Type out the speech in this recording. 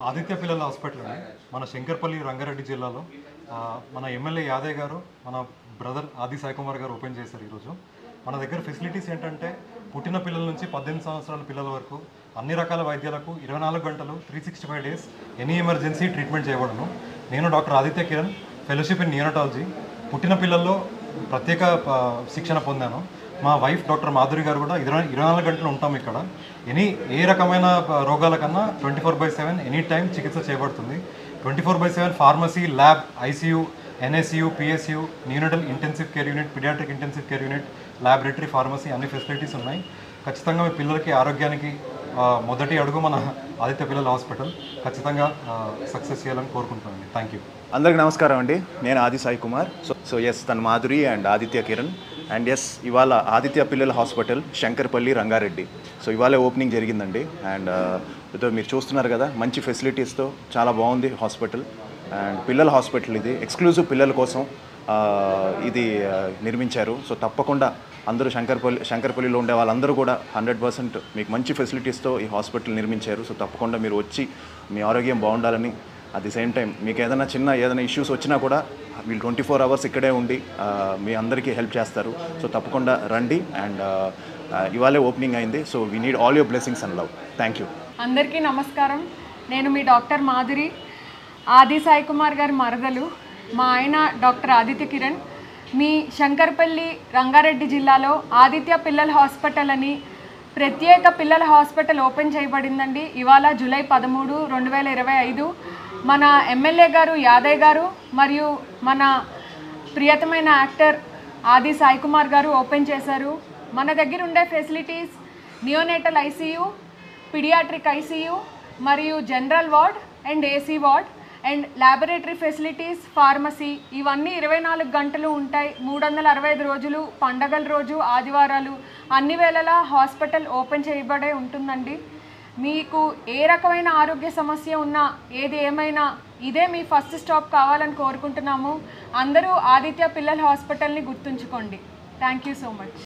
ఆదిత్య పిల్లల హాస్పిటల్ అండి మన శంకర్పల్లి రంగారెడ్డి జిల్లాలో మన ఎమ్మెల్యే యాదయ్య గారు మన బ్రదర్ ఆది సాయి కుమార్ గారు ఓపెన్ చేశారు ఈరోజు. మన దగ్గర ఫెసిలిటీస్ ఏంటంటే పుట్టిన పిల్లల నుంచి 18 సంవత్సరాల పిల్లల వరకు అన్ని రకాల వైద్యాలకు 24 గంటలు 365 డేస్ ఎనీ ఎమర్జెన్సీ ట్రీట్మెంట్ చేయబడను. నేను doctor Aditya Kiran, fellowship in neonatology. పుట్టిన పిల్లల్లో ప్రత్యేక శిక్షణ పొందాను. మా వైఫ్ డాక్టర్ మాధురి గారు కూడా 24 గంటలు ఉంటాం ఇక్కడ. ఏ రకమైన రోగాల కన్నా 24/7 ఎనీ టైం చికిత్స చేయబడుతుంది. 24/7 pharmacy, lab, ICU, NICU, PSU, neonatal intensive care unit, pediatric intensive care unit, laboratory, pharmacy అన్ని ఫెసిలిటీస్ ఉన్నాయి. ఖచ్చితంగా మీ పిల్లలకి ఆరోగ్యానికి మొదటి అడుగు మన ఆదిత్య పిల్లల హాస్పిటల్. ఖచ్చితంగా సక్సెస్ చేయాలని కోరుకుంటున్నాను. Thank you. అందరికీ నమస్కారం అండి. నేను ఆది సాయి కుమార్. సో ఎస్, తన Madhuri and Aditya Kiran. And yes, ఇవాళ ఆదిత్య పిల్లల హాస్పిటల్ శంకర్పల్లి రంగారెడ్డి. సో ఇవాళ ఓపెనింగ్ జరిగిందండి. అండ్ మీరు చూస్తున్నారు కదా, మంచి ఫెసిలిటీస్తో చాలా బాగుంది హాస్పిటల్. అండ్ పిల్లల హాస్పిటల్ ఇది ఎక్స్క్లూజివ్ పిల్లల కోసం ఇది నిర్మించారు. సో తప్పకుండా అందరూ శంకర్పల్లిలో ఉండే వాళ్ళందరూ కూడా 100% మీకు మంచి ఫెసిలిటీస్తో ఈ హాస్పిటల్ నిర్మించారు. సో తప్పకుండా మీరు వచ్చి మీ ఆరోగ్యం బాగుండాలని, అట్ ది సేమ్ టైం మీకు ఏదైనా ఇష్యూస్ వచ్చినా కూడా వీళ్ళు 24 అవర్స్ ఇక్కడే ఉండి మీ అందరికీ హెల్ప్ చేస్తారు. సో తప్పకుండా రండి. అండ్ ఇవాళే ఓపెనింగ్ అయింది. So we need all your blessings and love. Thank you. అందరికీ నమస్కారం. నేను మీ డాక్టర్ మాధురి, ఆది సాయి కుమార్ గారి మరదలు. మా ఆయన డాక్టర్ ఆదిత్య కిరణ్. మీ శంకర్పల్లి రంగారెడ్డి జిల్లాలో ఆదిత్య పిల్లల హాస్పిటల్ అని ప్రత్యేక పిల్లల హాస్పిటల్ ఓపెన్ చేయబడిందండి. ఇవాళ జూలై 13, 2025 మన ఎమ్మెల్యే గారు యాదయ్య గారు మరియు మన ప్రియతమైన యాక్టర్ ఆది సాయి కుమార్ గారు ఓపెన్ చేశారు. మన దగ్గర ఉండే facilities neonatal ICU, paediatric ICU మరియు general ward and AC ward and laboratory facilities, pharmacy ఇవన్నీ 24 గంటలు ఉంటాయి. 365 రోజులు, పండగల రోజు, ఆదివారాలు అన్ని వేళలా హాస్పిటల్ ఓపెన్ చేయబడే ఉంటుందండి. మీకు ఏ రకమైన ఆరోగ్య సమస్య ఉన్నా, ఏది ఏమైనా ఇదే మీ ఫస్ట్ స్టాప్ కావాలని కోరుకుంటున్నాము. అందరూ ఆదిత్య పిల్లల హాస్పిటల్ని గుర్తుంచుకోండి. Thank you so much.